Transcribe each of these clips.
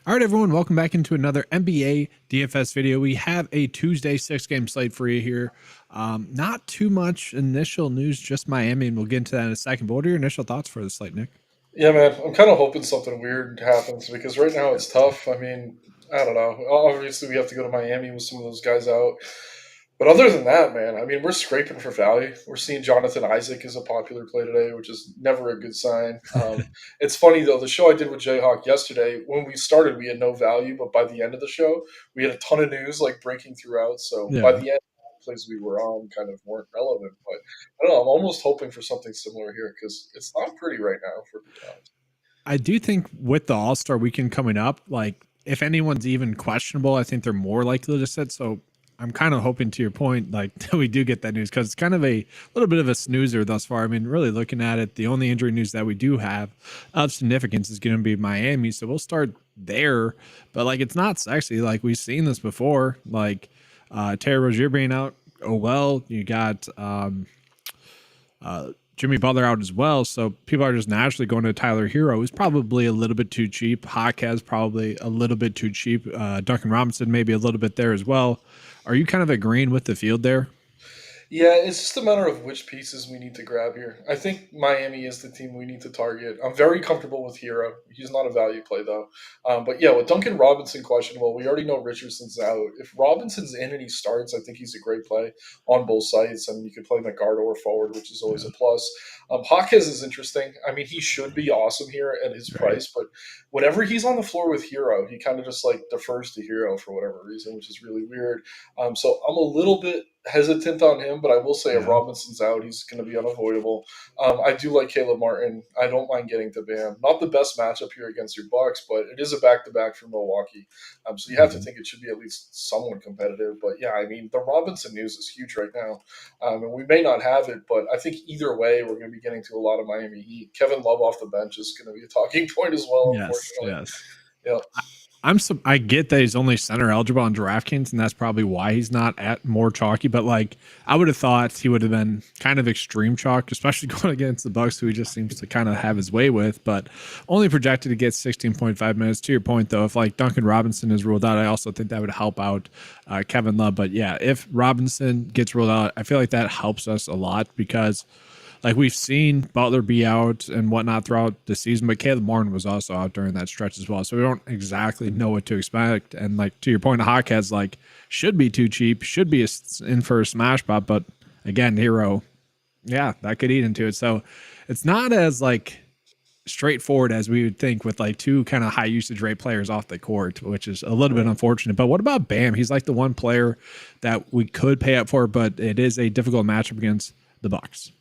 All right, everyone, welcome back into another NBA DFS video. We have a Tuesday 6-game slate for you here. Not too much initial news, just Miami, and we'll get into that in a second. But what are your initial thoughts for the slate, Nick? Yeah, man, I'm kind of hoping something weird happens because right now it's tough. I mean, I don't know. Obviously, we have to go to Miami with some of those guys out. But other than that, man, I mean, we're scraping for value. We're seeing Jonathan Isaac as a popular play today, which is never a good sign. It's funny, though, the show I did with Jayhawk yesterday, when we started, we had no value, but by the end of the show, we had a ton of news like breaking throughout. So by Yeah. the end, the plays we were on kind of weren't relevant. But I don't know. I'm almost hoping for something similar here because it's not pretty right now, for being honest. I do think with the All-Star weekend coming up, like if anyone's even questionable, I think they're more likely to sit. So I'm kind of hoping, to your point, like that we do get that news because it's kind of a little bit of a snoozer thus far. I mean, really looking at it, the only injury news that we do have of significance is going to be Miami. So we'll start there, but like it's not sexy. Like we've seen this before, like Terry Rozier being out. Oh well, you got Jimmy Butler out as well. So people are just naturally going to Tyler Hero, who's probably a little bit too cheap. Hawkes probably a little bit too cheap. Duncan Robinson maybe a little bit there as well. Are you kind of agreeing with the field there? Yeah, it's just a matter of which pieces we need to grab here. I think Miami is the team we need to target. I'm very comfortable with Hero. He's not a value play, though. But yeah, with Duncan Robinson questionable, we already know Richardson's out. If Robinson's in and he starts, I think he's a great play on both sides. I mean, you could play him at guard or forward, which is always Yeah. a plus. Hawkes is interesting. I mean, he should be awesome here at his Right. price, but whenever he's on the floor with Hero, he kind of just like defers to Hero for whatever reason, which is really weird. So I'm a little bit hesitant on him, but I will say if Yeah. Robinson's out, he's going to be unavoidable. I do like Caleb Martin. I don't mind getting to Bam. Not the best matchup here against your Bucks, but it is a back-to-back for Milwaukee. So you have to Mhm. think it should be at least somewhat competitive. But yeah, I mean, the Robinson news is huge right now. And we may not have it, but I think either way, we're going to be getting to a lot of Miami Heat. Kevin Love off the bench is going to be a talking point as well, Yes. unfortunately. Yes. Yeah. I get that he's only center eligible on DraftKings, and that's probably why he's not at more chalky. But like, I would have thought he would have been kind of extreme chalk, especially going against the Bucks, who he just seems to kind of have his way with. But only projected to get 16.5 minutes. To your point, though, if like Duncan Robinson is ruled out, I also think that would help out Kevin Love. But yeah, if Robinson gets ruled out, I feel like that helps us a lot because like we've seen Butler be out and whatnot throughout the season, but Caleb Martin was also out during that stretch as well. So we don't exactly know what to expect. And like to your point, Hawkheads like should be too cheap, should be in for a smash spot, but again, Hero, yeah, that could eat into it. So it's not as like straightforward as we would think with like two kind of high usage rate players off the court, which is a little bit unfortunate. But what about Bam? He's like the one player that we could pay up for, but it is a difficult matchup against the Bucks.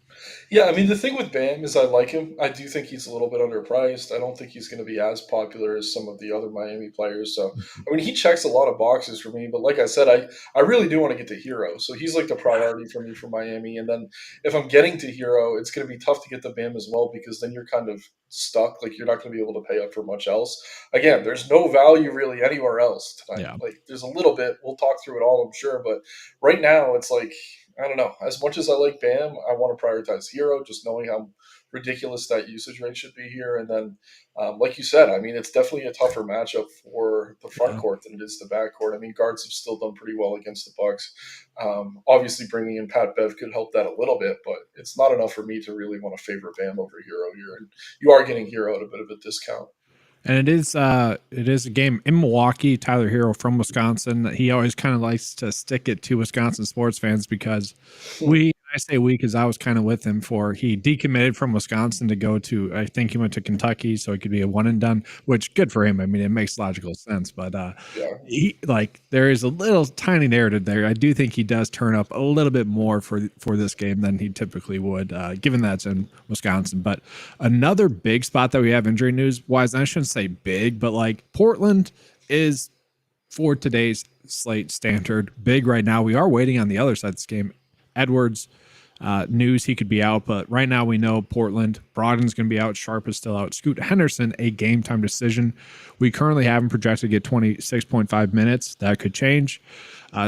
Yeah, I mean, the thing with Bam is I like him. I do think he's a little bit underpriced. I don't think he's going to be as popular as some of the other Miami players. So, I mean, he checks a lot of boxes for me. But like I said, I really do want to get to Hero. So he's like the priority for me for Miami. And then if I'm getting to Hero, it's going to be tough to get the Bam as well because then you're kind of stuck. Like you're not going to be able to pay up for much else. Again, there's no value really anywhere else tonight. Yeah. Like there's a little bit. We'll talk through it all, I'm sure. But right now, it's like I don't know. As much as I like Bam, I want to prioritize Hero, just knowing how ridiculous that usage rate should be here. And then, like you said, I mean, it's definitely a tougher matchup for the front Yeah. court than it is the back court. I mean, guards have still done pretty well against the Bucks. Obviously, bringing in Pat Bev could help that a little bit, but it's not enough for me to really want to favor Bam over Hero here. And you are getting Hero at a bit of a discount. And it is a game in Milwaukee. Tyler Hero from Wisconsin. He always kind of likes to stick it to Wisconsin sports fans because I say we because I was kind of with him for he decommitted from Wisconsin to go to I think he went to Kentucky so it could be a one and done, which good for him. I mean, it makes logical sense, but Yeah. he like there is a little tiny narrative there. I do think he does turn up a little bit more for this game than he typically would, given that's in Wisconsin. But another big spot that we have injury news wise, I shouldn't say big, but like Portland is for today's slate standard big right now. We are waiting on the other side of this game. Edwards news he could be out, but right now we know Portland. Brogdon's going to be out. Sharp is still out. Scoot Henderson, a game time decision. We currently have him projected to get 26.5 minutes. That could change.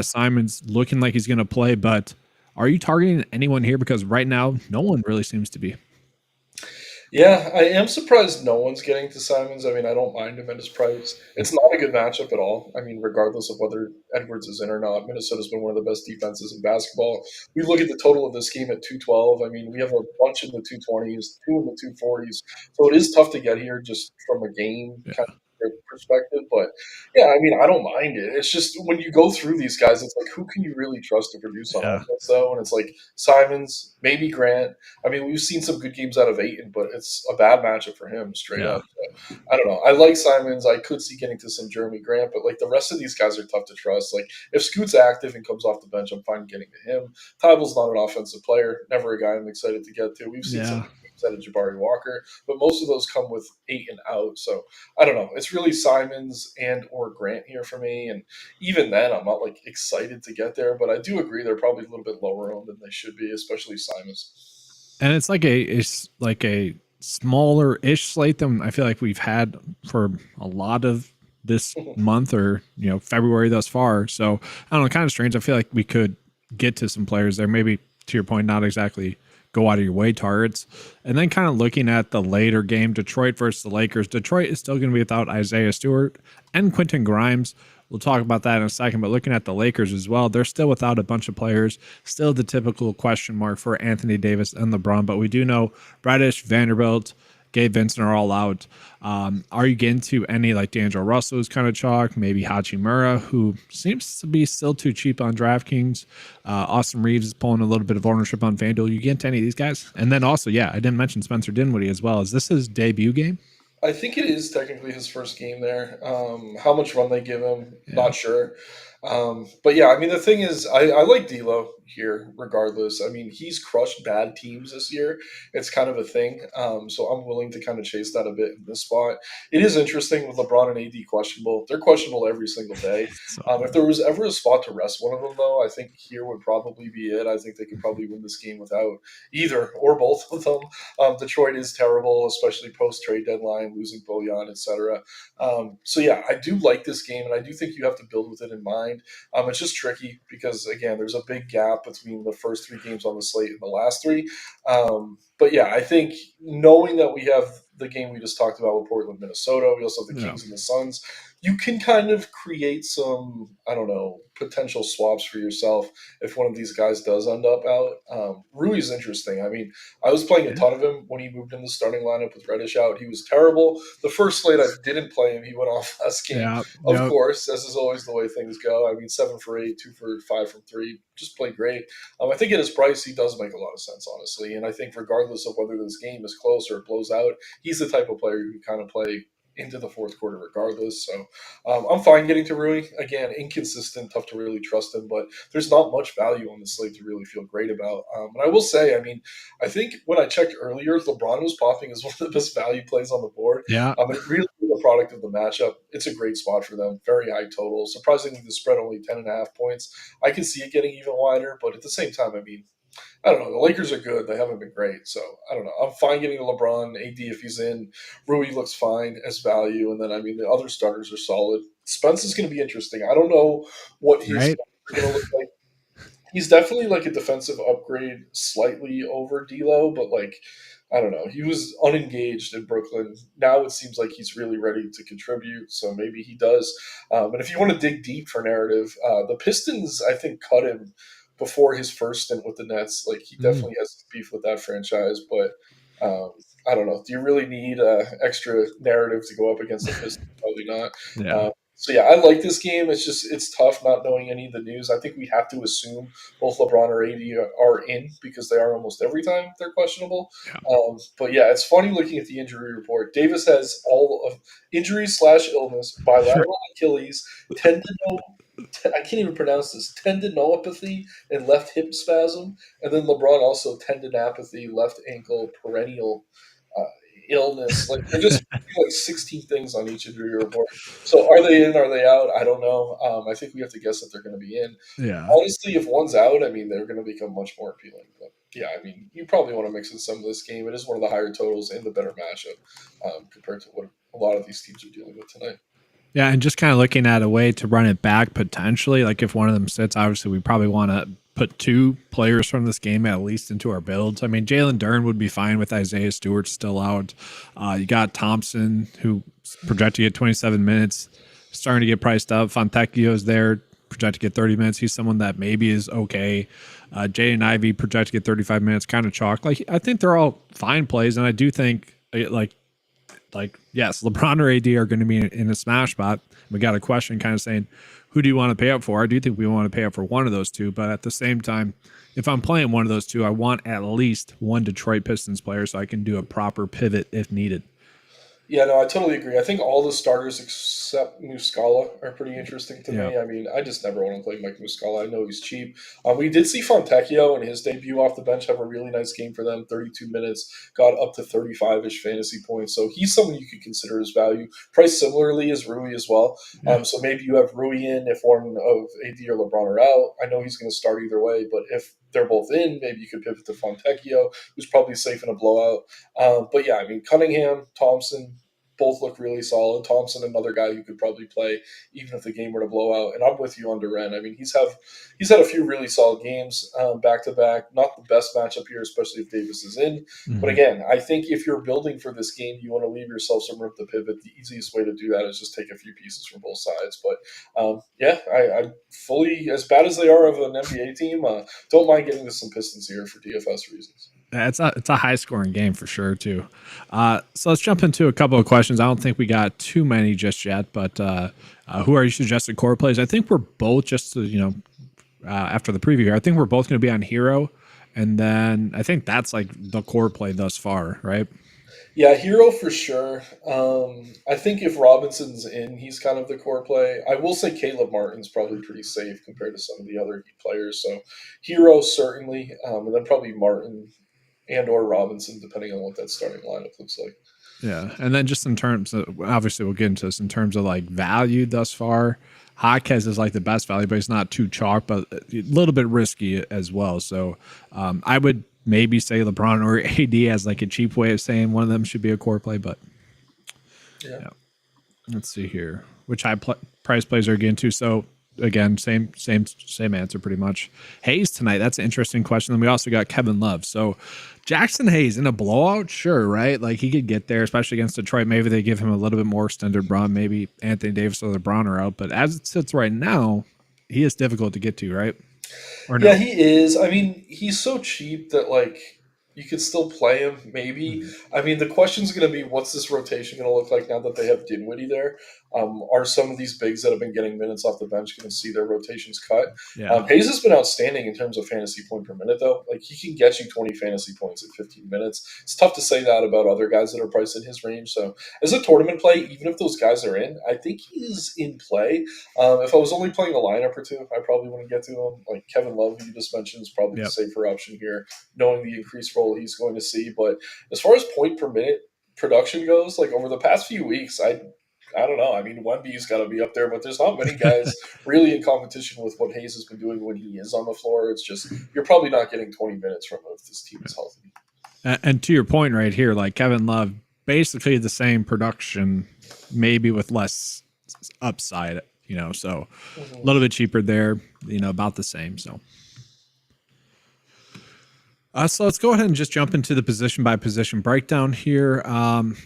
Simon's looking like he's going to play, but are you targeting anyone here? Because right now, no one really seems to be. Yeah, I am surprised no one's getting to Simons. I mean, I don't mind him at his price. It's not a good matchup at all. I mean, regardless of whether Edwards is in or not, Minnesota's been one of the best defenses in basketball. We look at the total of this game at 212. I mean, we have a bunch in the 220s, two in the 240s. So it is tough to get here just from a game Yeah. kind of perspective. But yeah, I mean, I don't mind it. It's just when you go through these guys, it's like, who can you really trust to produce on Yeah. offense, though? And it's like Simons, maybe Grant. I mean, we've seen some good games out of Ayton, but it's a bad matchup for him straight Yeah. up. So, I don't know. I like Simons. I could see getting to some Jeremy Grant, but like the rest of these guys are tough to trust. Like if Scoot's active and comes off the bench, I'm fine getting to him. Tyball's not an offensive player. Never a guy I'm excited to get to. We've seen some Yeah. games out of Jabari Walker, but most of those come with Ayton out. So I don't know. It's really Simons and or Grant here for me, and even then, I'm not like excited to get there. But I do agree they're probably a little bit lower owned than they should be, especially Simons. And it's like a smaller ish slate than I feel like we've had for a lot of this month or February thus far. So I don't know, kind of strange. I feel like we could get to some players there. Maybe to your point, not exactly go out of your way targets. And then kind of looking at the later game, Detroit versus the Lakers. Detroit is still going to be without Isaiah Stewart and Quentin Grimes. We'll talk about that in a second, but looking at the Lakers as well, they're still without a bunch of players. Still the typical question mark for Anthony Davis and LeBron, but we do know Reddish, Vanderbilt, Gabe Vincent are all out. Are you getting to any like D'Angelo Russell who's kind of chalk, maybe Hachimura, who seems to be still too cheap on DraftKings. Austin Reeves is pulling a little bit of ownership on FanDuel. You get to any of these guys? And then also, yeah, I didn't mention Spencer Dinwiddie as well. Is this his debut game? I think it is technically his first game there. How much run they give him, Yeah. not sure. But yeah, I mean, the thing is, I like D'Lo here regardless. I mean, he's crushed bad teams this year. It's kind of a thing. So I'm willing to kind of chase that a bit in this spot. It is interesting with LeBron and AD questionable. They're questionable every single day. So, If there was ever a spot to rest one of them, though, I think here would probably be it. I think they could probably win this game without either or both of them. Detroit is terrible, especially post trade deadline, losing Bojan, etc. So yeah, I do like this game, and I do think you have to build with it in mind. It's just tricky because again, there's a big gap between the first three games on the slate and the last three. But yeah, I think knowing that we have the game we just talked about with Portland, Minnesota, we also have the yeah. Kings and the Suns. You can kind of create some, I don't know, potential swaps for yourself if one of these guys does end up out. Rui's interesting. I mean, I was playing a ton of him when he moved in the starting lineup with Reddish out. He was terrible. The first slate I didn't play him. He went off last game. Yeah. Of Yep. course, as is always the way things go. I mean, 7 for 8, 2 for 5 from 3. Just played great. I think at his price, he does make a lot of sense, honestly. And I think regardless of whether this game is close or it blows out, he's the type of player who can kind of play into the fourth quarter regardless. So I'm fine getting to Rui. Again, inconsistent, tough to really trust him, but there's not much value on the slate to really feel great about. And I will say, I mean, I think when I checked earlier, LeBron was popping as one of the best value plays on the board. Yeah. It really is a product of the matchup. It's a great spot for them. Very high total. Surprisingly, the spread only 10.5 points. I can see it getting even wider, but at the same time, I mean, I don't know. The Lakers are good. They haven't been great. So I don't know. I'm fine getting LeBron, AD if he's in. Rui looks fine as value. And then, I mean, the other starters are solid. Spence is going to be interesting. I don't know what his Right. stats are going to look like. He's definitely like a defensive upgrade slightly over D'Lo, but like, I don't know. He was unengaged in Brooklyn. Now it seems like he's really ready to contribute. So maybe he does. And if you want to dig deep for narrative, the Pistons, I think, cut him before his first stint with the Nets. Like he definitely has beef with that franchise, but um, I don't know. Do you really need extra narrative to go up against the Pistons? Probably not. Yeah. So yeah, I like this game. It's tough not knowing any of the news. I think we have to assume both LeBron or AD are in because they are almost every time they're questionable. Yeah. But yeah, it's funny looking at the injury report. Davis has all of injuries slash illness, bilateral Achilles, tendon. I can't even pronounce this tendinopathy and left hip spasm, and then LeBron also tendinopathy, left ankle, perennial uh, illness. Like they're just like 16 things on each injury report. So are they in? Are they out? I don't know. I think we have to guess that they're going to be in. Yeah. Honestly, if one's out, I mean they're going to become much more appealing. But yeah, I mean you probably want to mix in some of this game. It is one of the higher totals and the better matchup compared to what a lot of these teams are dealing with tonight. Yeah, and just kind of looking at a way to run it back potentially. Like if one of them sits, obviously we probably want to put 2 players from this game at least into our builds. I mean, Jalen Dern would be fine with Isaiah Stewart still out. You got Thompson, who projected to get 27 minutes, starting to get priced up. Fontecchio is there, projected to get 30 minutes. He's someone that maybe is okay. Jaden Ivey projected to get 35 minutes, kind of chalk. Like, I think they're all fine plays, and I do think like yes, LeBron or AD are going to be in a smash spot. We got a question kind of saying, who do you want to pay up for? I do think we want to pay up for one of those two, but at the same time, if I'm playing one of those two, I want at least one Detroit Pistons player so I can do a proper pivot if needed. Yeah, no, I totally agree. I think all the starters except Muscala are pretty interesting to me. I mean, I just never want to play Mike Muscala. I know he's cheap. We did see Fontecchio in his debut off the bench have a really nice game for them, 32 minutes, got up to 35-ish fantasy points. So he's someone you could consider as value. Priced similarly as Rui as well. So maybe you have Rui in if one of AD or LeBron are out. I know he's going to start either way, but if they're both in, maybe you could pivot to Fontecchio, who's probably safe in a blowout. But yeah, I mean, Cunningham, Thompson, both look really solid. Thompson, another guy who could probably play even if the game were to blow out. And I'm with you on Durant. I mean, he's had a few really solid games back to back. Not the best matchup here, especially if Davis is in. Mm-hmm. But again, I think if you're building for this game, you want to leave yourself some room to pivot. The easiest way to do that is just take a few pieces from both sides. But yeah, I fully, as bad as they are of an NBA team, don't mind getting to some Pistons here for DFS reasons. It's a high scoring game for sure too. So let's jump into a couple of questions. I don't think we got too many just yet, but who are your suggested core plays? I think we're both just after the preview here. I think we're both going to be on Hero, and then I think that's like the core play thus far, right? Yeah, Hero for sure. I think if Robinson's in, he's kind of the core play. I will say Caleb Martin's probably pretty safe compared to some of the other players. So Hero certainly, and then probably Martin and or Robinson, depending on what that starting lineup looks like. Yeah, and then just in terms of, obviously we'll get into this, in terms of like value thus far, Jaquez is like the best value, but he's not too chalk, but a little bit risky as well. So I would maybe say LeBron or AD as like a cheap way of saying one of them should be a core play, but yeah. Let's see here. Which price plays are you getting to? So again, same answer pretty much. Hayes tonight, that's an interesting question. Then we also got Kevin Love. So Jackson Hayes in a blowout, sure, right? Like he could get there, especially against Detroit. Maybe they give him a little bit more extended run. Maybe Anthony Davis or LeBron are out. But as it sits right now, he is difficult to get to, right? Or no? Yeah, he is. I mean, he's so cheap that like you could still play him, maybe. Mm-hmm. I mean, the question's going to be, what's this rotation going to look like now that they have Dinwiddie there? Are some of these bigs that have been getting minutes off the bench going to see their rotations cut? Yeah. Hayes has been outstanding in terms of fantasy point per minute, though. Like, he can get you 20 fantasy points in 15 minutes. It's tough to say that about other guys that are priced in his range. So, as a tournament play, even if those guys are in, I think he's in play. If I was only playing a lineup or two, I probably wouldn't get to him. Like, Kevin Love, who you just mentioned, is probably the safer option here, knowing the increased role he's going to see. But as far as point per minute production goes, like, over the past few weeks, I don't know. I mean, Wemby's got to be up there, but there's not many guys really in competition with what Hayes has been doing when he is on the floor. It's just, you're probably not getting 20 minutes from him if this team is healthy. And to your point right here, like Kevin Love, basically the same production, maybe with less upside, so a little bit cheaper there, about the same. So let's go ahead and just jump into the position by position breakdown here.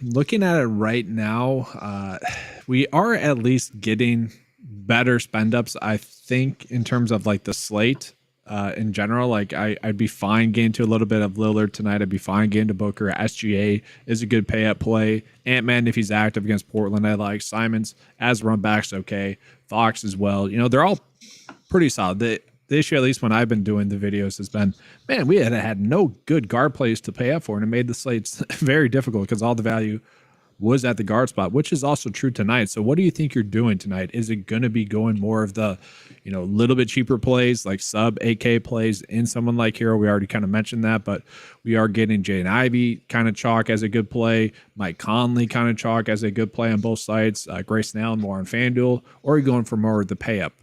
Looking at it right now, we are at least getting better spend ups, I think, in terms of like the slate in general. Like I'd be fine getting to a little bit of Lillard tonight. I'd be fine getting to Booker. SGA is a good pay up play. Ant-Man, if he's active against Portland, I like. Simons as run backs, okay. Fox as well. They're all pretty solid. The issue, at least when I've been doing the videos, has been, man, we had no good guard plays to pay up for, and it made the slates very difficult because all the value was at the guard spot, which is also true tonight. So what do you think you're doing tonight? Is it going to be going more of the, little bit cheaper plays, like sub 8K plays in someone like Hero? We already kind of mentioned that, but we are getting Jaden Ivey kind of chalk as a good play, Mike Conley kind of chalk as a good play on both sides, Grayson Allen more on FanDuel, or are you going for more of the pay up?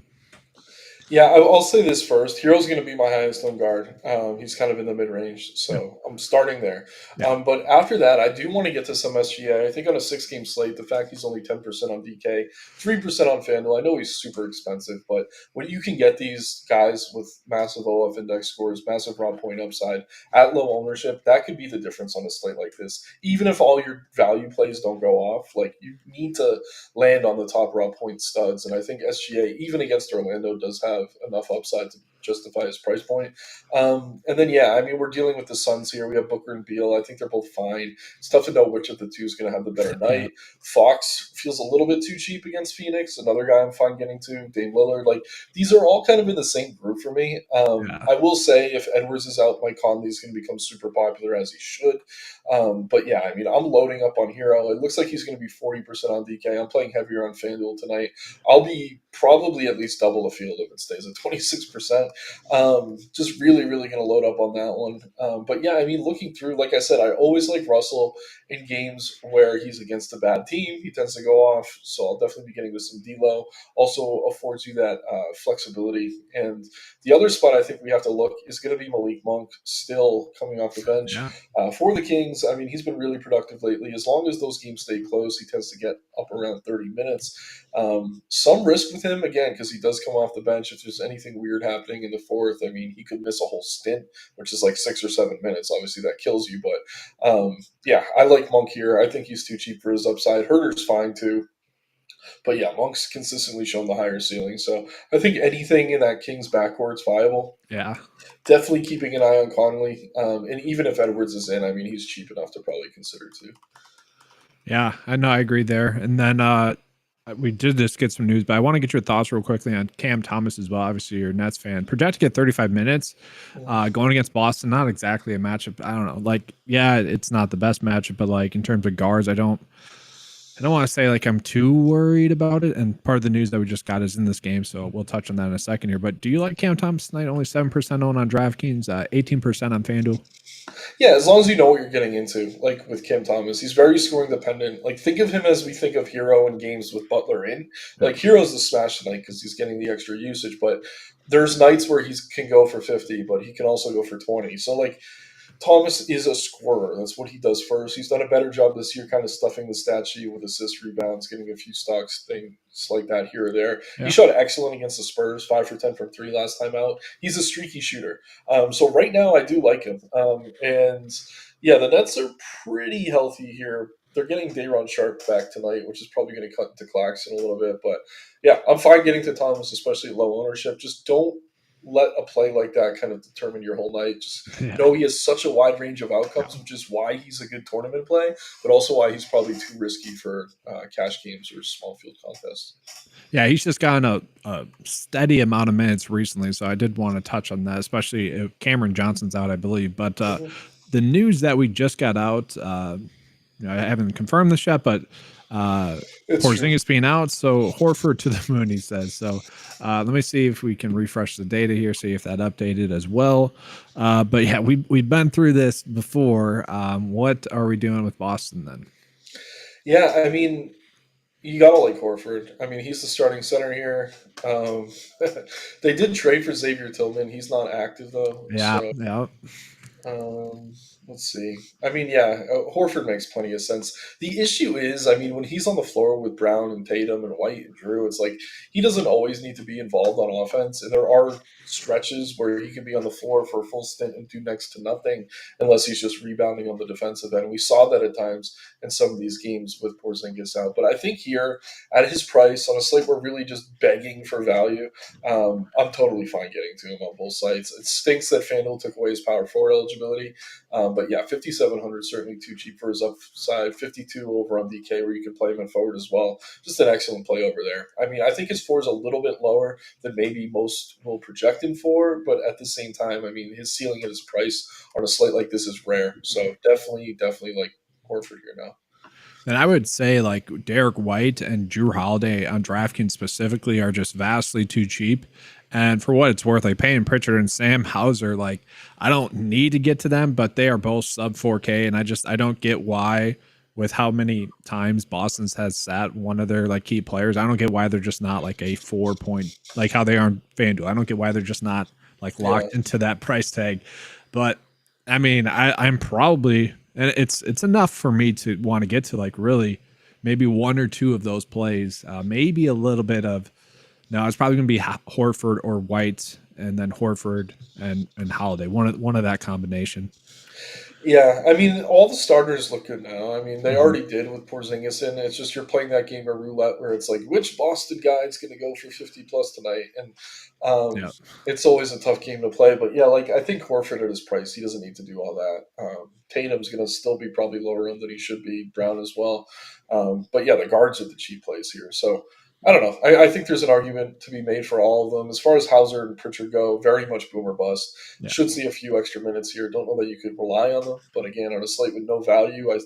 Yeah, I'll say this first. Hero's going to be my highest on guard. He's kind of in the mid range, Yeah. so I'm starting there. Yeah. But after that, I do want to get to some SGA. I think on a 6 game slate, the fact he's only 10% on DK, 3% on FanDuel. I know he's super expensive, but when you can get these guys with massive OF index scores, massive raw point upside at low ownership, that could be the difference on a slate like this. Even if all your value plays don't go off, like you need to land on the top raw point studs. And I think SGA, even against Orlando, does have enough upside to justify his price point. And then, yeah, I mean, we're dealing with the Suns here. We have Booker and Beal. I think they're both fine. It's tough to know which of the two is going to have the better Yeah. night. Fox feels a little bit too cheap against Phoenix. Another guy I'm fine getting to, Dame Lillard. Like, these are all kind of in the same group for me. Yeah. I will say if Edwards is out, Mike Conley's going to become super popular as he should. But yeah, I mean, I'm loading up on Hero. It looks like he's going to be 40% on DK. I'm playing heavier on FanDuel tonight. I'll be probably at least double the field if it stays at 26%. Just really, really going to load up on that one. But yeah, I mean, looking through, like I said, I always like Russell in games where he's against a bad team. He tends to go off, so I'll definitely be getting with some D-Lo. Also affords you that flexibility. And the other spot I think we have to look is going to be Malik Monk, still coming off the bench. Yeah. For the Kings, I mean, he's been really productive lately. As long as those games stay close, he tends to get up around 30 minutes. Some risk with him, again, because he does come off the bench. If there's anything weird happening in the fourth, I mean, he could miss a whole stint, which is like 6 or 7 minutes. Obviously, that kills you. But yeah, I like Monk here. I think he's too cheap for his upside. Herder's fine too. But yeah, Monk's consistently shown the higher ceiling. So I think anything in that Kings backcourt's viable. Yeah. Definitely keeping an eye on Conley. And even if Edwards is in, I mean, he's cheap enough to probably consider too. Yeah, I know, I agree there. And then we did just get some news, but I want to get your thoughts real quickly on Cam Thomas as well. Obviously, you're a Nets fan. Projected to get 35 minutes going against Boston. Not exactly a matchup. I don't know. Like, yeah, it's not the best matchup, but like in terms of guards, I don't want to say like I'm too worried about it. And part of the news that we just got is in this game, so we'll touch on that in a second here. But do you like Cam Thomas tonight? Only 7% owned on DraftKings, 18% on FanDuel. Yeah, as long as you know what you're getting into, like with Kim Thomas, he's very scoring dependent. Like think of him as we think of Hero in games with Butler in. Yeah. Like Hero's the smash tonight because he's getting the extra usage, but there's nights where he can go for 50, but he can also go for 20. So like Thomas is a scorer. That's what he does first. He's done a better job this year, kind of stuffing the stat sheet with assists, rebounds, getting a few stocks, things like that here or there. Yeah. He shot excellent against the Spurs, 5 for 10 from three last time out. He's a streaky shooter. So right now, I do like him. And yeah, the Nets are pretty healthy here. They're getting Day'Ron Sharp back tonight, which is probably going to cut into Claxton a little bit. But yeah, I'm fine getting to Thomas, especially at low ownership. Just don't let a play like that kind of determine your whole night. Just know he has such a wide range of outcomes, which is why he's a good tournament play, but also why he's probably too risky for cash games or small field contests. Yeah, he's just gotten a steady amount of minutes recently, so I did want to touch on that, especially if Cameron Johnson's out, I believe. But the news that we just got out, I haven't confirmed this yet, but Porzingis being out, so Horford to the moon, he says. So let me see if we can refresh the data here, see if that updated as well. But yeah, we've been through this before. What are we doing with Boston then? Yeah, I mean, you gotta like Horford. I mean, he's the starting center here. They did trade for Xavier Tillman. He's not active though. Yeah, So yeah. let's see. I mean, yeah, Horford makes plenty of sense. The issue is, I mean, when he's on the floor with Brown and Tatum and White and Drew, it's like he doesn't always need to be involved on offense. And there are stretches where he can be on the floor for a full stint and do next to nothing unless he's just rebounding on the defensive end. We saw that at times in some of these games with Porzingis out. But I think here, at his price, on a slate we're really just begging for value, I'm totally fine getting to him on both sides. It stinks that FanDuel took away his power forward eligibility. But yeah, 5,700 certainly too cheap for his upside. 52 over on DK where you can play him in forward as well. Just an excellent play over there. I mean, I think his floor is a little bit lower than maybe most will project him for, but at the same time, I mean, his ceiling at his price on a slate like this is rare. So definitely like Horford here now. And I would say like Derek White and Drew Holiday on DraftKings specifically are just vastly too cheap. And for what it's worth, like Payne Pritchard and Sam Hauser, like I don't need to get to them, but they are both sub 4K. And I don't get why with how many times Boston's has sat one of their like key players. I don't get why they're just not like a 4 point, like how they are on FanDuel. I don't get why they're just not like locked into that price tag. But I mean, I'm probably, and it's enough for me to want to get to like really maybe one or two of those plays, maybe a little bit of. No, it's probably going to be Horford or White, and then Horford and Holiday. One of that combination. Yeah, I mean, all the starters look good now. I mean, they already did with Porzingis in. It's just you're playing that game of roulette where it's like, which Boston guy is going to go for 50 plus tonight? And Yeah. it's always a tough game to play. But yeah, like I think Horford at his price, he doesn't need to do all that. Tatum's going to still be probably lower end than he should be. Brown as well. But yeah, the guards are the cheap plays here. So I don't know. I think there's an argument to be made for all of them. As far as Hauser and Pritchard go, very much boomer bust. Yeah. Should see a few extra minutes here. Don't know that you could rely on them. But again, on a slate with no value, I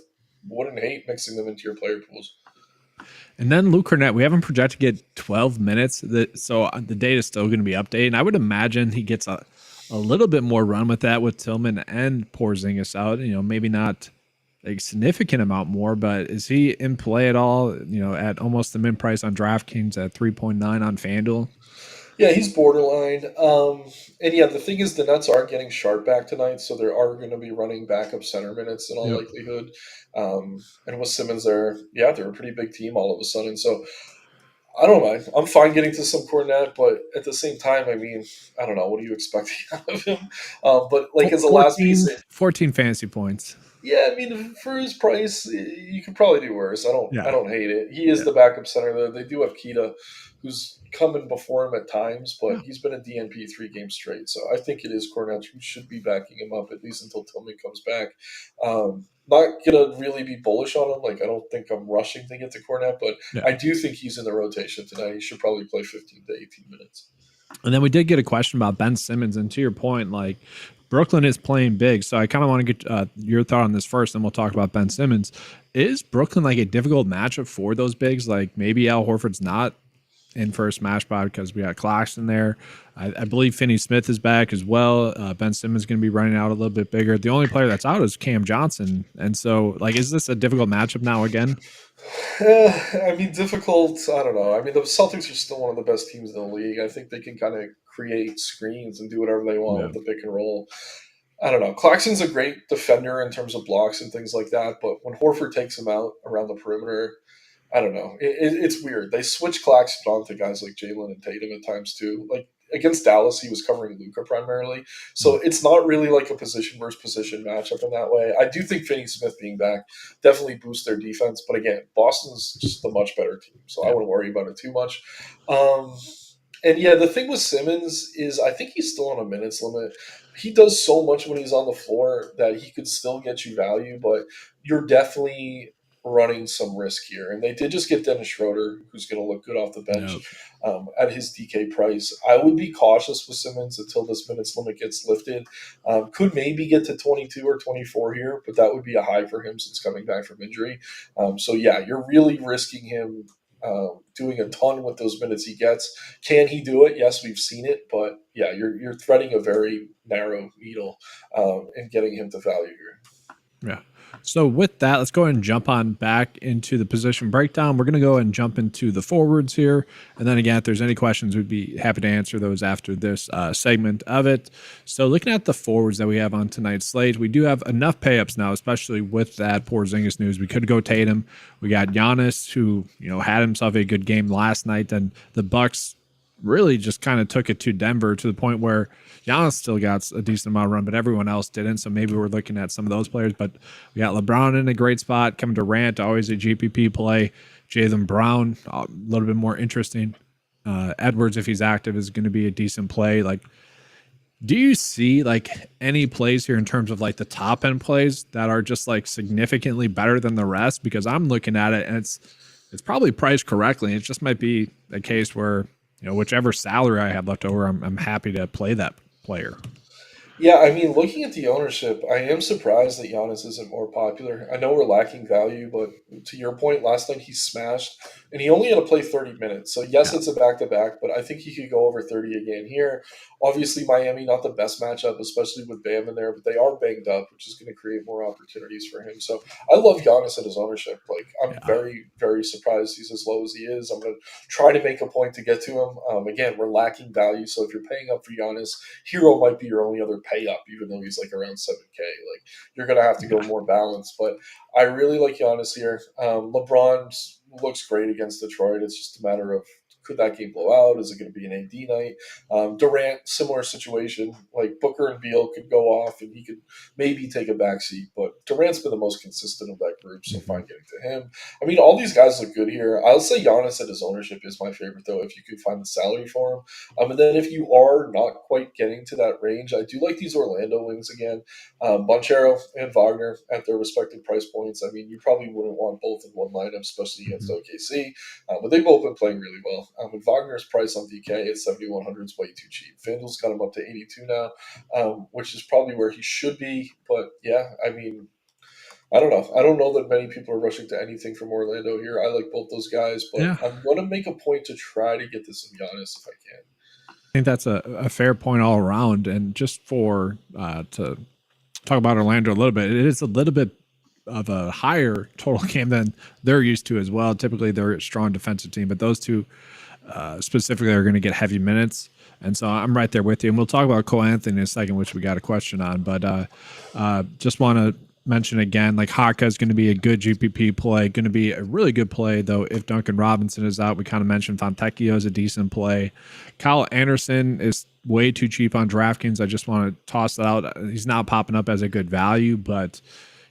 wouldn't hate mixing them into your player pools. And then Luke Cornett, we haven't projected to get 12 minutes. So the data is still going to be updated. And I would imagine he gets a little bit more run with that with Tillman and Porzingis out. Maybe not a significant amount more, but is he in play at all? At almost the min price on DraftKings at 3.9 on FanDuel. Yeah, he's borderline. And yeah, the thing is, the Nets are getting Sharp back tonight, so they are going to be running backup center minutes in all likelihood. And with Simmons there, yeah, they're a pretty big team all of a sudden. So I don't mind. I'm fine getting to some Cornet, but at the same time, I mean, I don't know. What are you expecting out of him? But like as a last piece, 14 fantasy points. Yeah, I mean, for his price, you could probably do worse. I don't hate it. He is the backup center though. They do have Keita, who's coming before him at times, but he's been a DNP 3 games straight. So I think it is Cornet who should be backing him up at least until Tillman comes back. Not gonna really be bullish on him. Like I don't think I'm rushing to get to Cornet, but I do think he's in the rotation tonight. He should probably play 15 to 18 minutes. And then we did get a question about Ben Simmons, and to your point, like Brooklyn is playing big, so I kind of want to get your thought on this first, and we'll talk about Ben Simmons. Is Brooklyn like a difficult matchup for those bigs? Like maybe Al Horford's not in first smash spot because we got Claxton there. I believe Finney-Smith is back as well. Ben Simmons is going to be running out a little bit bigger. The only player that's out is Cam Johnson, and so like, is this a difficult matchup now again? I mean, difficult. I don't know. I mean, the Celtics are still one of the best teams in the league. I think they can kind of create screens and do whatever they want with the pick and roll. I don't know. Claxton's a great defender in terms of blocks and things like that, but when Horford takes him out around the perimeter, I don't know. It's weird. They switch Claxton on to guys like Jalen and Tatum at times too. Like against Dallas, he was covering Luka primarily. So it's not really like a position versus position matchup in that way. I do think Finney-Smith being back definitely boosts their defense. But again, Boston's just a much better team. So I wouldn't worry about it too much. And yeah, the thing with Simmons is I think he's still on a minutes limit. He does so much when he's on the floor that he could still get you value, but you're definitely running some risk here. And they did just get Dennis Schroeder, who's going to look good off the bench at his DK price. I would be cautious with Simmons until this minutes limit gets lifted. Could maybe get to 22 or 24 here, but that would be a high for him since coming back from injury. So yeah, you're really risking him doing a ton with those minutes he gets. Can he do it? Yes, we've seen it, but yeah, you're threading a very narrow needle in getting him to value here. Yeah. So with that, let's go ahead and jump on back into the position breakdown. We're going to go and jump into the forwards here. And then again, if there's any questions, we'd be happy to answer those after this segment of it. So looking at the forwards that we have on tonight's slate, we do have enough pay-ups now, especially with that Porzingis news. We could go Tatum. We got Giannis, who had himself a good game last night, and the Bucks really just kind of took it to Denver to the point where Giannis still got a decent amount of run, but everyone else didn't. So maybe we're looking at some of those players. But we got LeBron in a great spot. Kevin Durant, always a GPP play. Jaylen Brown, a little bit more interesting. Edwards, if he's active, is going to be a decent play. Like, do you see like any plays here in terms of like the top end plays that are just like significantly better than the rest? Because I'm looking at it and it's probably priced correctly. It just might be a case where whichever salary I have left over, I'm happy to play that player. Yeah, I mean, looking at the ownership, I am surprised that Giannis isn't more popular. I know we're lacking value, but to your point, last night he smashed, and he only had to play 30 minutes. So, yes, Yeah. it's a back to back, but I think he could go over 30 again here. Obviously, Miami, not the best matchup, especially with Bam in there, but they are banged up, which is going to create more opportunities for him. So, I love Giannis at his ownership. Like, I'm Yeah. very, very surprised he's as low as he is. I'm going to try to make a point to get to him. Again, we're lacking value. So, if you're paying up for Giannis, Hero might be your only other pay up, even though he's like around 7K. Like you're gonna have to go Yeah. more balanced. But I really like Giannis here. LeBron looks great against Detroit. It's just a matter of could that game blow out? Is it going to be an AD night? Durant, similar situation. Like Booker and Beal could go off, and he could maybe take a backseat. But Durant's been the most consistent of that group, so Hmm. fine getting to him. I mean, all these guys look good here. I'll say Giannis at his ownership is my favorite, though. If you could find the salary for him, and then if you are not quite getting to that range, I do like these Orlando wings again. Banchero and Wagner at their respective price points. I mean, you probably wouldn't want both in one lineup, especially against Hmm. OKC, but they've both been playing really well. And Wagner's price on DK at 7,100 is way too cheap. FanDuel's got him up to 82 now, which is probably where he should be. But yeah, I mean, I don't know. I don't know that many people are rushing to anything from Orlando here. I like both those guys, but Yeah. I'm going to make a point to try to get this in Giannis if I can. I think that's a fair point all around. And just for to talk about Orlando a little bit, it is a little bit of a higher total game than they're used to as well. Typically, they're a strong defensive team, but those two specifically are going to get heavy minutes. And so I'm right there with you. And we'll talk about Cole Anthony in a second, which we got a question on. But just want to mention again, like Haka is going to be a good GPP play, going to be a really good play, though, if Duncan Robinson is out. We kind of mentioned Fontecchio is a decent play. Kyle Anderson is way too cheap on DraftKings. I just want to toss that out. He's not popping up as a good value, but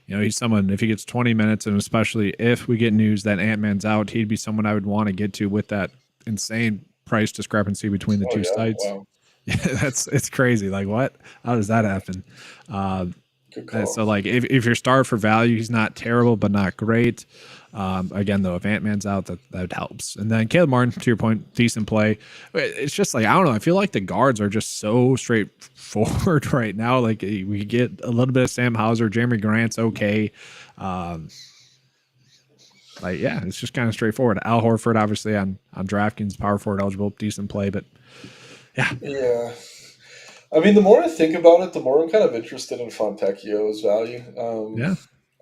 he's someone, if he gets 20 minutes, and especially if we get news that Ant-Man's out, he'd be someone I would want to get to with that insane price discrepancy between the Oh two yeah, sites. wow, Yeah, it's crazy. Like what? How does that happen? Uh, good and call. so like if you're starved for value, he's not terrible, but not great. Again, though, if Ant-Man's out, that helps. And then Caleb Martin, to your point, decent play. It's just like I don't know. I feel like the guards are just so straightforward right now. Like we get a little bit of Sam Hauser, Jeremy Grant's okay. Um, like yeah, it's just kind of straightforward. Al Horford, obviously on DraftKings, power forward eligible, decent play, but yeah, Yeah, I mean, the more I think about it, the more I'm kind of interested in Fontecchio's value. yeah,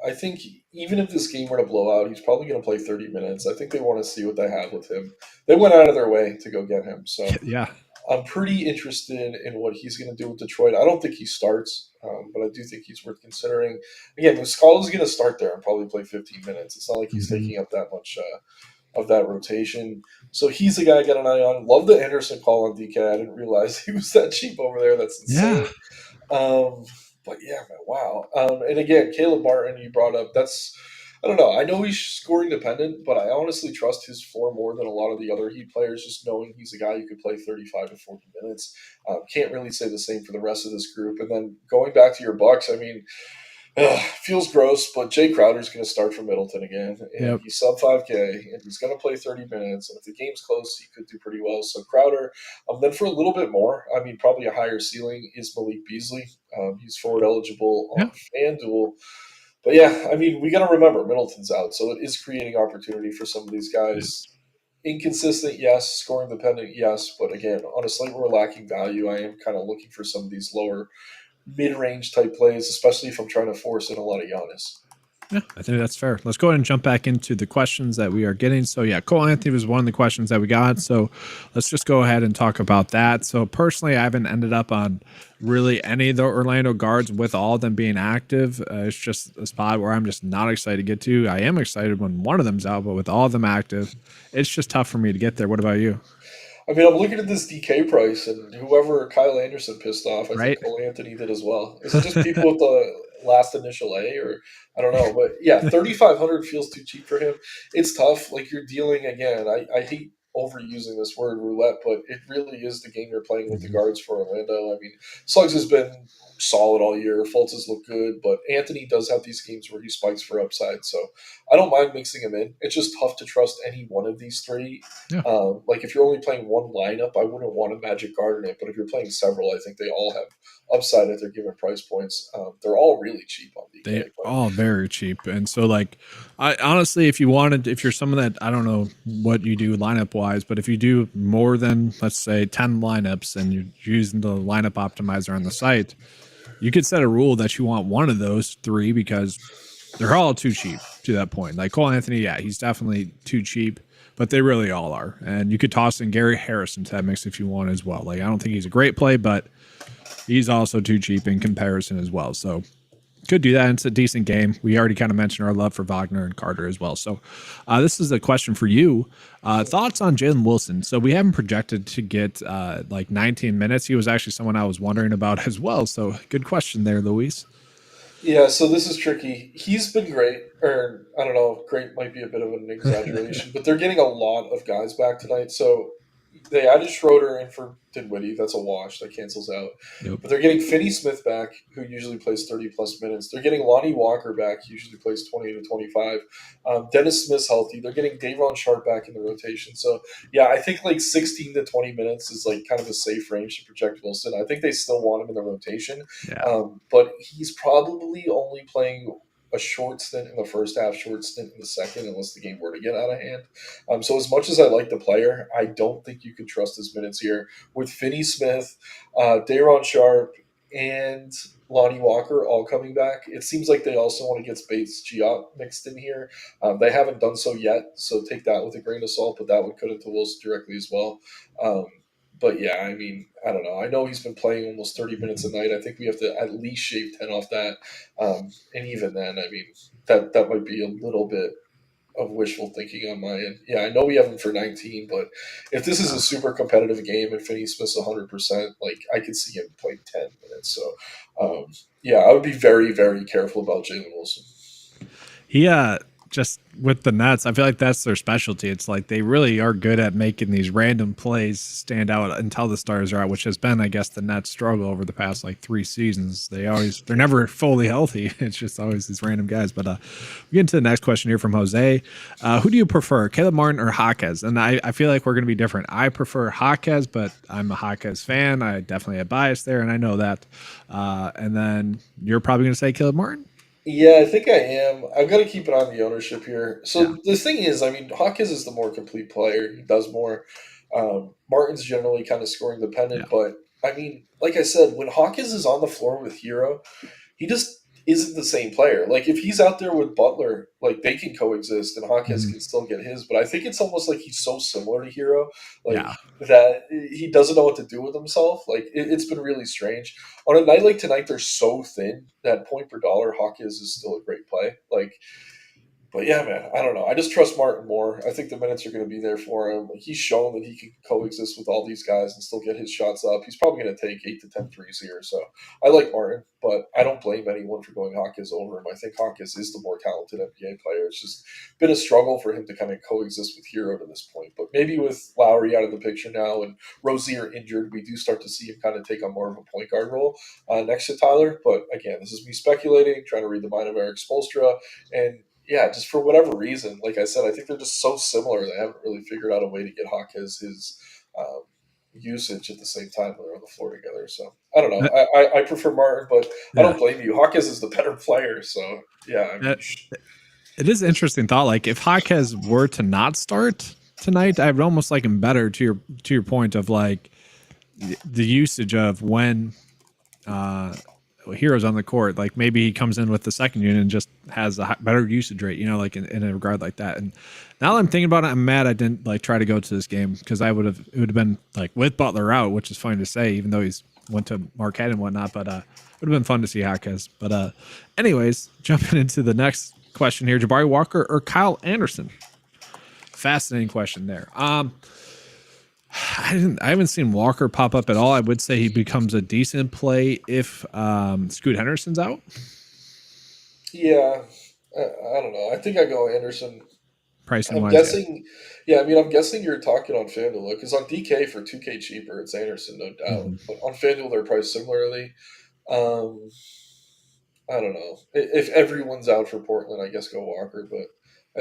I think even if this game were to blow out, he's probably going to play 30 minutes. I think they want to see what they have with him. They went out of their way to go get him, so yeah, I'm pretty interested in what he's going to do with Detroit. I don't think he starts, but I do think he's worth considering. Again, Muscala's going to start there and probably play 15 minutes. It's not like he's hmm taking up that much of that rotation. So he's the guy I got an eye on. Love the Anderson call on DK. I didn't realize he was that cheap over there. That's yeah, insane. But yeah, man, wow. And again, Caleb Martin, you brought up. That's I don't know. I know he's scoring dependent, but I honestly trust his floor more than a lot of the other Heat players. Just knowing he's a guy who could play 35 to 40 minutes. Can't really say the same for the rest of this group. And then going back to your Bucks, I mean, feels gross, but Jay Crowder's going to start from Middleton again, and yep, he's sub 5K, and he's going to play 30 minutes. And if the game's close, he could do pretty well. So Crowder, then for a little bit more, I mean, probably a higher ceiling is Malik Beasley. He's forward eligible yeah, on FanDuel. But yeah, I mean, we got to remember Middleton's out, so it is creating opportunity for some of these yeah. guys. Inconsistent, yes. Scoring dependent, yes. But again, on a slate where we're lacking value, I am kind of looking for some of these lower mid-range type plays, especially if I'm trying to force in a lot of Giannis. Yeah, I think that's fair. Let's go ahead and jump back into the questions that we are getting. So, yeah, Cole Anthony was one of the questions that we got. So, let's just go ahead and talk about that. So, personally, I haven't ended up on really any of the Orlando guards with all of them being active. It's just a spot where I'm just not excited to get to. I am excited when one of them's out, but with all of them active, it's just tough for me to get there. What about you? I mean, I'm looking at this DK price, and whoever Kyle Anderson pissed off, I think Right? Cole Anthony did as well. Is it just people with the last initial A, or I don't know? But yeah, 3,500 feels too cheap for him. It's tough. Like you're dealing again. I hate overusing this word roulette, but it really is the game you're playing with the Mhm. guards for Orlando. I mean, Suggs has been solid all year. Fultz has looked good, but Anthony does have these games where he spikes for upside. So I don't mind mixing him in. It's just tough to trust any one of these three. Yeah. Like if you're only playing one lineup, I wouldn't want a Magic Guard in it. But if you're playing several, I think they all have upside at their given price points. They're all really cheap on They DK. But all very cheap. And so like I honestly if you're someone that I don't know what you do lineup wise, but if you do more than let's say 10 lineups and you're using the lineup optimizer on the site, you could set a rule that you want one of those three because they're all too cheap to that point. Like Cole Anthony, yeah, he's definitely too cheap, but they really all are. And you could toss in Gary Harris into that mix if you want as well. Like I don't think he's a great play, but he's also too cheap in comparison as well. So could do that. It's a decent game. We already kind of mentioned our love for Wagner and Carter as well. So this is a question for you. Thoughts on Jalen Wilson? So we haven't projected to get like 19 minutes. He was actually someone I was wondering about as well. So good question there, Luis. yeah, so this is tricky. He's been great, or I don't know, great might be a bit of an exaggeration, but they're getting a lot of guys back tonight. So they added Schroeder in for Dinwiddie. That's a wash. That cancels out. Yep. But they're getting Finney Smith back, who usually plays 30 plus minutes. They're getting Lonnie Walker back, who usually plays 20 to 25. Dennis Smith's healthy. They're getting Davon Sharp back in the rotation. So, yeah, I think like 16 to 20 minutes is like kind of a safe range to project Wilson. I think they still want him in the rotation. Yeah. But he's probably only playing a short stint in the first half, short stint in the second, unless the game were to get out of hand. So as much as I like the player, I don't think you can trust his minutes here. With Finney Smith, Day'Ron Sharp, and Lonnie Walker all coming back, it seems like they also want to get Spates Giot mixed in here. They haven't done so yet, so take that with a grain of salt, but that would cut into Wilson directly as well. Um, but yeah, I mean, I don't know. I know he's been playing almost 30 minutes a night. I think we have to at least shave 10 off that. And even then, I mean, that might be a little bit of wishful thinking on my end. Yeah, I know we have him for 19, but if this is a super competitive game and Finney Smith's 100%, like I could see him playing 10 minutes. So, yeah, I would be very, very careful about Jalen Wilson. He just with the Nets, I feel like that's their specialty. It's like they really are good at making these random plays stand out until the stars are out, which has been, I guess, the Nets' struggle over the past like 3 seasons. They're never fully healthy. It's just always these random guys. But we get into the next question here from Jose. Who do you prefer, Caleb Martin or Jaquez? And I feel like we're going to be different. I prefer Jaquez, but I'm a Jaquez fan. I definitely have bias there, and I know that. And then you're probably going to say Caleb Martin. Yeah, I think I am. I've got to keep it on the ownership here. Yeah. So the thing is, I mean, Hawkins is the more complete player. He does more. Martin's generally kind of scoring Yeah. dependent, but I mean, like I said, when Hawkins is on the floor with Hero, he just isn't the same player. Like if he's out there with Butler, like they can coexist and Hawkins Mhm. can still get his. But I think it's almost like he's so similar to Hero, like Yeah. that he doesn't know what to do with himself. Like it's been really strange. On a night like tonight, they're so thin that point per dollar, Hawkins is still a great play. Like but yeah, man, I don't know. I just trust Martin more. I think the minutes are going to be there for him. He's shown that he can coexist with all these guys and still get his shots up. He's probably going to take 8 to 10 threes here. So I like Martin, but I don't blame anyone for going Hawkins over him. I think Hawkins is the more talented NBA player. It's just been a struggle for him to kind of coexist with Hero to this point. But maybe with Lowry out of the picture now and Rozier injured, we do start to see him kind of take on more of a point guard role next to Tyler. But again, this is me speculating, trying to read the mind of Eric Spoelstra. And yeah, just for whatever reason, like I said, I think they're just so similar. They haven't really figured out a way to get Hawk his usage at the same time when they're on the floor together. So I don't know. That- I prefer Martin, but I yeah. don't blame you. Hawkins is the better player. So yeah, I mean, That- it is an interesting thought. Like if Jaquez were to not start tonight, I would almost like him better to your point of like the usage of when Hero's on the court. Like maybe he comes in with the second unit and just has a better usage rate, like in a regard like that. And now that I'm thinking about it, I'm mad I didn't like try to go to this game because it would have been like with Butler out, which is funny to say, even though he's went to Marquette and whatnot. But it would have been fun to see Jaquez. But anyways, jumping into the next question here: Jabari Walker or Kyle Anderson? Fascinating question there. I haven't seen Walker pop up at all. I would say he becomes a decent play if Scoot Henderson's out. yeah, I don't know. I think I go Anderson. Pricing I'm wise, yeah. guessing. Yeah, I mean, I'm guessing you're talking on FanDuel because on DK for 2K cheaper, it's Anderson, no doubt. Mhm. But on FanDuel, they're priced similarly. Um, I don't know. If everyone's out for Portland, I guess go Walker. But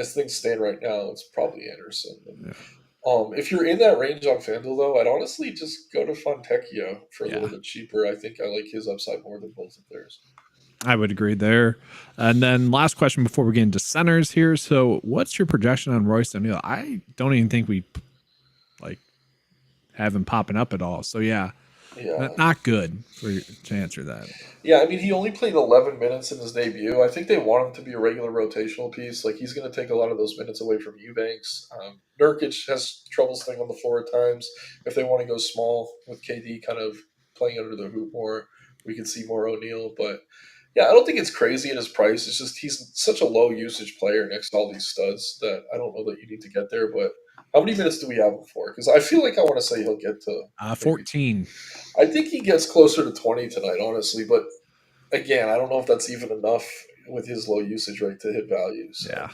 as things stand right now, it's probably Anderson. And Yeah. If you're in that range on FanDuel, though, I'd honestly just go to Fontecchio for a little Yeah, bit cheaper. I think I like his upside more than both of theirs. I would agree there. And then last question before we get into centers here. So, what's your projection on Royce O'Neal? I don't even think we like have him popping up at all. So yeah, Yeah. not good for to answer that. Yeah, I mean, he only played 11 minutes in his debut. I think they want him to be a regular rotational piece. Like, he's going to take a lot of those minutes away from Eubanks. Nurkic has trouble staying on the floor at times. If they want to go small with KD kind of playing under the hoop more, we can see more O'Neal. But yeah, I don't think it's crazy at his price. It's just he's such a low usage player next to all these studs that I don't know that you need to get there. But how many minutes do we have him for? Because I feel like I want to say he'll get to maybe. 14. I think he gets closer to 20 tonight, honestly. But again, I don't know if that's even enough with his low usage rate to hit value. So Yeah.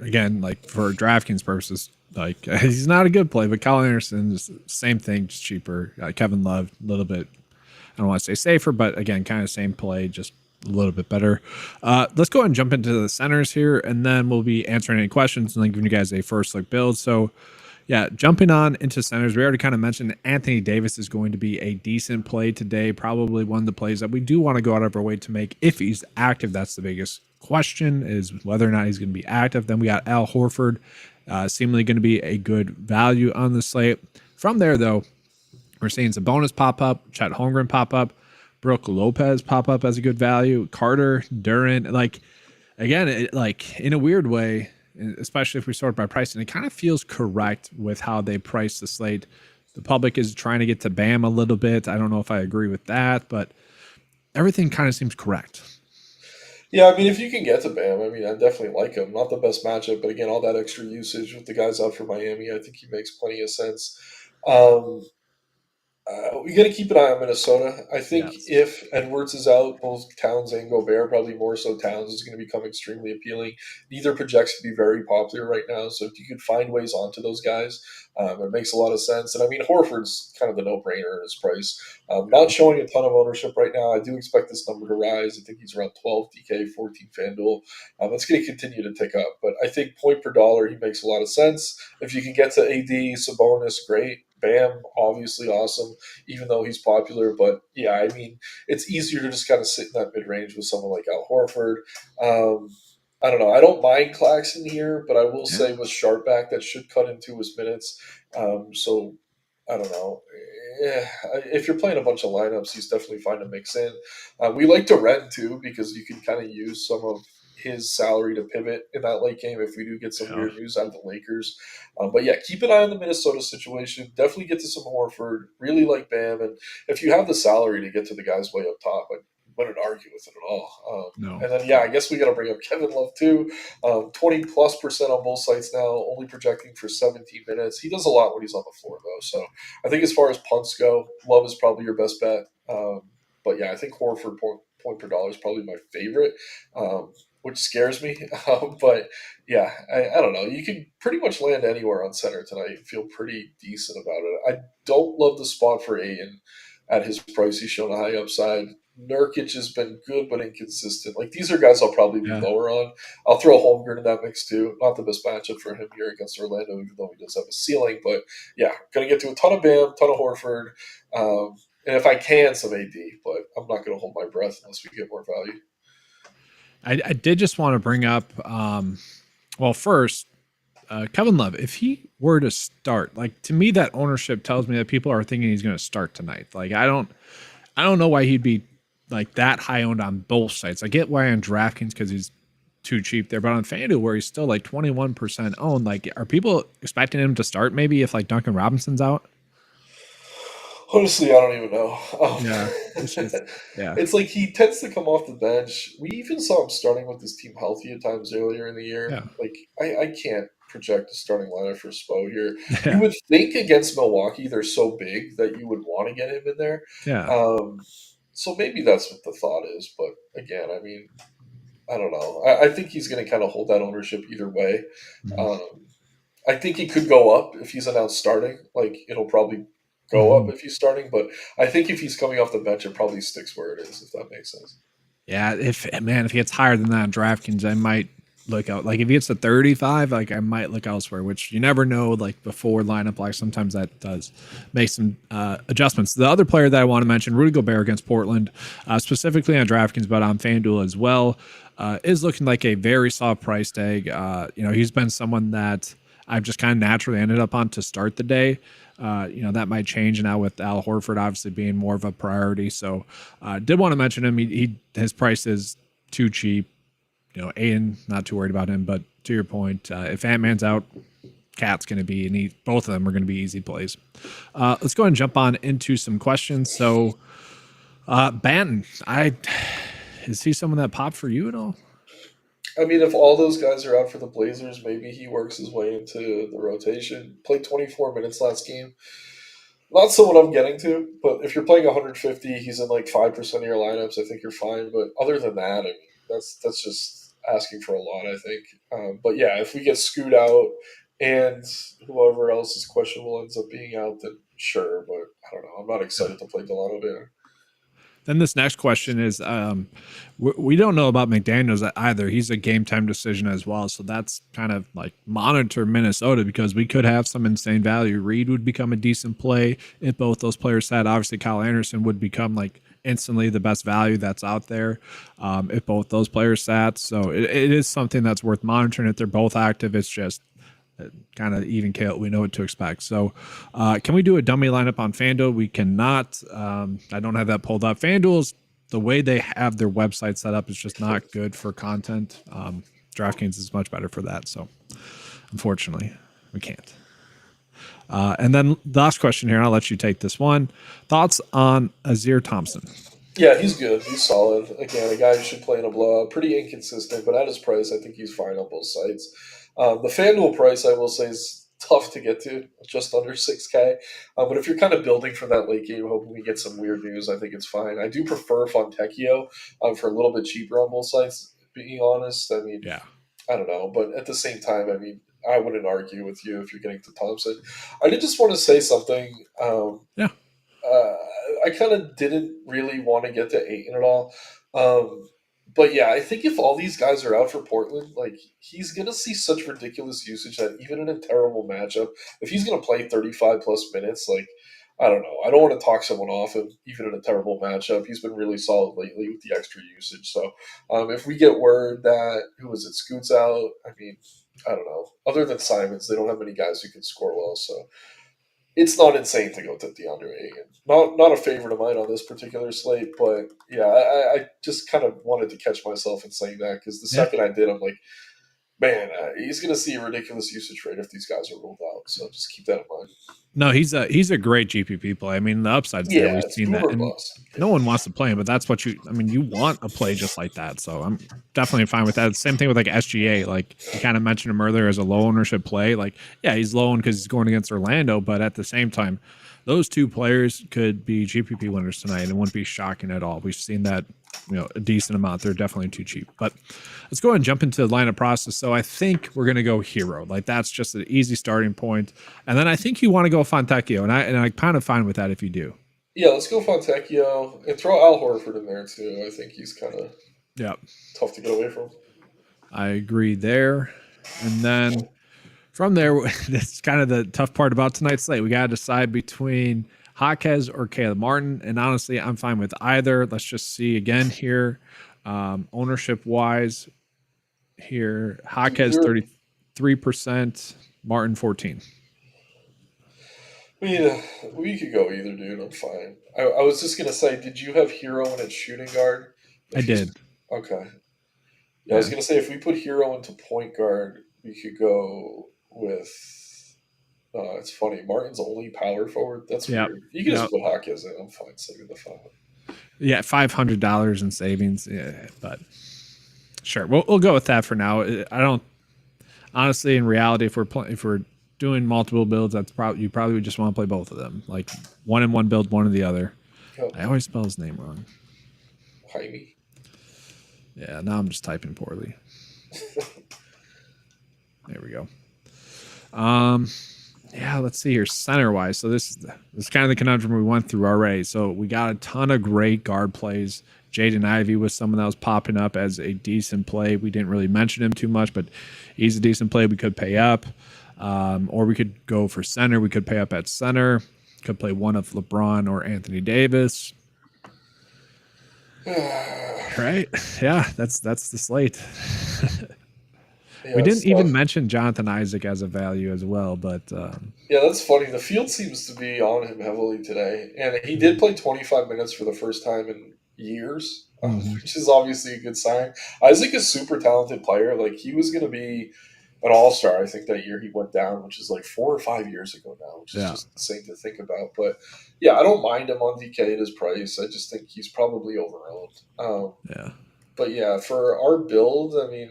Again, like for DraftKings purposes, like he's not a good play, but Kyle Anderson is same thing, just cheaper. Kevin Love, a little bit, I don't want to say safer, but again, kind of same play, just a little bit better. Let's go ahead and jump into the centers here, and then we'll be answering any questions and then giving you guys a first look build. So, yeah, jumping on into centers, we already kind of mentioned Anthony Davis is going to be a decent play today. Probably one of the plays that we do want to go out of our way to make if he's active. That's the biggest question, is whether or not he's going to be active. Then we got Al Horford, seemingly going to be a good value on the slate. From there, though, we're seeing Sabonis pop up, Chet Holmgren pop up, Brooke Lopez pop up as a good value, Carter, Durant. Like, again, like in a weird way, especially if we sort by pricing, it kind of feels correct with how they price the slate. The public is trying to get to Bam a little bit. I don't know if I agree with that, but everything kind of seems correct. yeah, I mean, if you can get to Bam, I mean, I definitely like him. Not the best matchup, but again, all that extra usage with the guys out for Miami, I think he makes plenty of sense. Um, we got to keep an eye on Minnesota. I think Yes. if Edwards is out, both Towns and Gobert, probably more so Towns, is going to become extremely appealing. Neither projects to be very popular right now. So if you could find ways onto those guys, it makes a lot of sense. And I mean, Horford's kind of the no-brainer in his price. Not showing a ton of ownership right now. I do expect this number to rise. I think he's around 12 DK, 14 FanDuel. That's going to continue to tick up. But I think point per dollar, he makes a lot of sense. If you can get to AD, Sabonis, great. Bam, obviously awesome, even though he's popular. But yeah, I mean, it's easier to just kind of sit in that mid range with someone like Al Horford. I don't know. I don't mind Claxton here, but I will Yeah. say with Sharp back, that should cut into his minutes. So I don't know. Yeah, if you're playing a bunch of lineups, he's definitely fine to mix in. We like to rent too because you can kind of use some of his salary to pivot in that late game if we do get some Yeah. weird news out of the Lakers. But yeah, keep an eye on the Minnesota situation. Definitely get to some Horford. Really like Bam, and if you have the salary to get to the guys way up top, I wouldn't argue with it at all. No. And then yeah, I guess we got to bring up Kevin Love too. 20+% on both sites now, only projecting for 17 minutes. He does a lot when he's on the floor though, so I think as far as punts go, Love is probably your best bet. But yeah, I think Horford point per dollar is probably my favorite, which scares me. But yeah, I don't know. You can pretty much land anywhere on center tonight and feel pretty decent about it. I don't love the spot for Aiden at his price. He's shown a high upside. Nurkic has been good but inconsistent. Like these are guys I'll probably be Yeah. lower on. I'll throw Holmgren in that mix too. Not the best matchup for him here against Orlando, even though he does have a ceiling. But yeah, gonna get to a ton of Bam, ton of Horford, and if I can, some AD. But I'm not gonna hold my breath unless we get more value. I did just want to bring up, well, first, Kevin Love, if he were to start, like to me, that ownership tells me that people are thinking he's going to start tonight. Like I don't know why he'd be like that high owned on both sites. I get why on DraftKings because he's too cheap there, but on FanDuel where he's still like 21% owned, like are people expecting him to start maybe if like Duncan Robinson's out? Honestly, I don't even know. Yeah, it's just yeah, It's like he tends to come off the bench. We even saw him starting with his team healthy at times earlier in the year. yeah, Like I can't project a starting lineup for Spo here. You yeah, would think against Milwaukee they're so big that you would want to get him in there. yeah. Um, so maybe that's what the thought is. But again, I mean, I don't know. I think he's going to kind of hold that ownership either way. Mhm. Um, I think he could go up if he's announced starting. Like it'll probably go up Mhm. if he's starting, but I think if he's coming off the bench, it probably sticks where it is. If that makes sense. Yeah, if man, if he gets higher than that on DraftKings, I might look out. Like if he gets to 35, like I might look elsewhere, which you never know. Like before lineup, like sometimes that does make some adjustments. The other player that I want to mention, Rudy Gobert against Portland, specifically on DraftKings, but on FanDuel as well, is looking like a very soft price tag. He's been someone that I've just kind of naturally ended up on to start the day. That might change now with Al Horford obviously being more of a priority. So did want to mention him. His price is too cheap. Aiden, not too worried about him. But to your point, if Ant-Man's out, Cat's going to be, and both of them are going to be easy plays. Let's go ahead and jump on into some questions. So Banton, is he someone that popped for you at all? I mean, if all those guys are out for the Blazers, maybe he works his way into the rotation. Played 24 minutes last game. Not someone I'm getting to, but if you're playing 150, he's in like 5% of your lineups. I think you're fine. But other than that, I mean, that's just asking for a lot, I think. But yeah, if we get Scoot out and whoever else is questionable ends up being out, then sure. But I don't know. I'm not excited to play Delano Banner. Then this next question is, we don't know about McDaniels either. He's a game time decision as well. So that's kind of like monitor Minnesota because we could have some insane value. Reed would become a decent play if both those players sat. Obviously, Kyle Anderson would become like instantly the best value that's out there if both those players sat. So it is something that's worth monitoring. If they're both active, it's just kind of even kill. We know what to expect. So can we do a dummy lineup on FanDuel? We cannot. I don't have that pulled up. FanDuel's, the way they have their website set up is just not good for content. DraftKings is much better for that. So unfortunately, we can't. And then the last question here, I'll let you take this one. Thoughts on Azir Thompson? Yeah, he's good. He's solid. Again, a guy who should play in a blowout. Pretty inconsistent, but at his price, I think he's fine on both sides. The FanDuel price, I will say, is tough to get to, just under 6K. But if you're kind of building for that late game, hoping we get some weird news, I think it's fine. I do prefer Fontecchio for a little bit cheaper on both sides, being honest. I mean, Yeah. I don't know. But at the same time, I mean, I wouldn't argue with you if you're getting to Thompson. I did just want to say something. Yeah. I kind of didn't really want to get to Ayton at all. But yeah, I think if all these guys are out for Portland, like he's gonna see such ridiculous usage that even in a terrible matchup, if he's gonna play 35 plus minutes, like I don't know. I don't want to talk someone off him, even in a terrible matchup. He's been really solid lately with the extra usage. So if we get word that who was it, Scoots out, I mean, I don't know. Other than Simons, they don't have many guys who can score well. So it's not insane to go to DeAndre Ayton. Not a favorite of mine on this particular slate, but yeah, I just kind of wanted to catch myself in saying that because the second I did, I'm like, man, he's going to see a ridiculous usage rate if these guys are ruled out. So just keep that in mind. No, he's a great GPP play. I mean, the upside's there. We've seen that. And no one wants to play him, but that's what you want a play just like that. So I'm definitely fine with that. Same thing with like SGA. Like you kind of mentioned him earlier as a low ownership play. Like, yeah, he's low owned because he's going against Orlando, but at the same time, those two players could be GPP winners tonight and it wouldn't be shocking at all. We've seen that, a decent amount. They're definitely too cheap. But let's go ahead and jump into the lineup process. So I think we're going to go Hero. Like that's just an easy starting point. And then I think you want to go Fontecchio, and I'm kind of fine with that if you do. Yeah, let's go Fontecchio and throw Al Horford in there too. I think he's kind of tough to get away from. I agree there. And then from there, that's kind of the tough part about tonight's slate. We got to decide between Jaquez or Caleb Martin. And honestly, I'm fine with either. Let's just see again here. Ownership wise here, Jaquez 33%, Martin 14. I mean, we could go either, dude. I'm fine. I was just going to say, did you have Hero in at shooting guard? I did. Okay. Yeah, I was going to say, if we put Hero into point guard, we could go with... it's funny. Martin's only power forward. That's weird. You can just put Jaquez in. I'm fine saving the 5. Yeah, $500 in savings. Yeah, but sure, we'll go with that for now. I don't honestly, in reality, if we're doing multiple builds, you probably would just want to play both of them, like one in one build, one in the other. Oh. I always spell his name wrong. Jaime. Yeah, now I'm just typing poorly. There we go. Yeah, let's see here. Center wise, so this is kind of the conundrum we went through already. So we got a ton of great guard plays Jaden Ivey was someone that was popping up as a decent play. We didn't really mention him too much, but he's a decent play. We could pay up, or we could go for center. We could pay up at center. Could play one of LeBron or Anthony Davis. Right? Yeah, that's the slate. We didn't even mention Jonathan Isaac as a value as well, but yeah, that's funny. The field seems to be on him heavily today, and he did play 25 minutes for the first time in years, which is obviously a good sign. Isaac is a super talented player. Like, he was going to be an all-star, I think, that year he went down, which is like 4 or 5 years ago now, which is just insane to think about. But yeah, I don't mind him on DK at his price. I just think he's probably overowned. But yeah, for our build, I mean,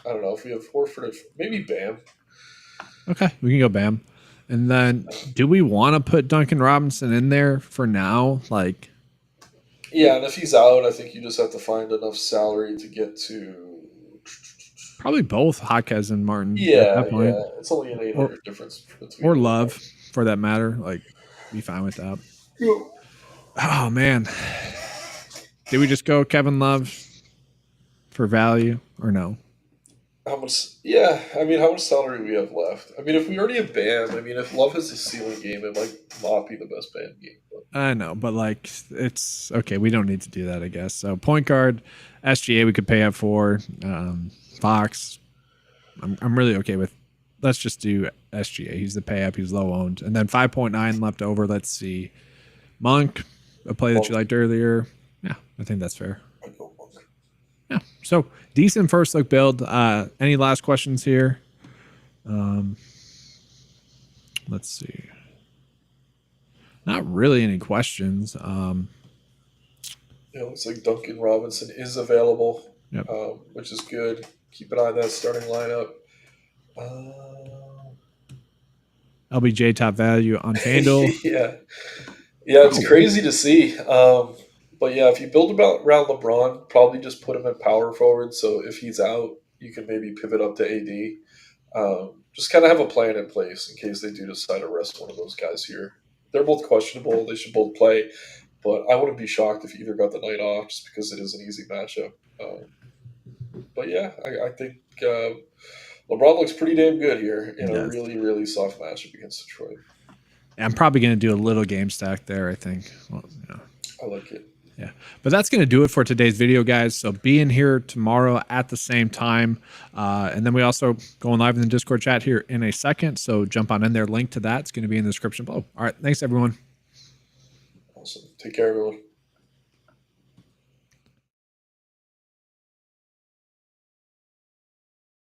I don't know if we have Horford, maybe Bam. Okay, we can go Bam. And then, do we want to put Duncan Robinson in there for now? Like, yeah, and if he's out, I think you just have to find enough salary to get to probably both Jaquez and Martin. Yeah, it's only an 800 difference between or Love, for that matter. Like, be fine with that. Oh man, did we just go Kevin Love for value or no? How much? Yeah, I mean, how much salary do we have left? I mean, if we already have Bam, I mean, if Love has a ceiling game, it might not be the best Bam game. But. I know, but like, it's okay. We don't need to do that, I guess. So point guard, SGA, we could pay up for. Fox, I'm really okay with. Let's just do SGA. He's the pay up. He's low owned, and then 5.9 left over. Let's see, Monk, a play that you liked earlier. Yeah, I think that's fair. Yeah, so decent first look build. Any last questions here? Let's see. Not really any questions. Yeah, looks like Duncan Robinson is available, which is good. Keep an eye on that starting lineup. LBJ top value on FanDuel. yeah, it's crazy to see. But yeah, if you build around LeBron, probably just put him at power forward. So if he's out, you can maybe pivot up to AD. Just kind of have a plan in place in case they do decide to rest one of those guys here. They're both questionable. They should both play. But I wouldn't be shocked if either got the night off just because it is an easy matchup. But yeah, I think LeBron looks pretty damn good here in a really, really soft matchup against Detroit. I'm probably going to do a little game stack there, I think. Well, I like it. Yeah, but that's going to do it for today's video, guys. So be in here tomorrow at the same time. And then we also going live in the Discord chat here in a second. So jump on in there. Link to that's going to be in the description below. All right. Thanks, everyone. Awesome. Take care, everyone.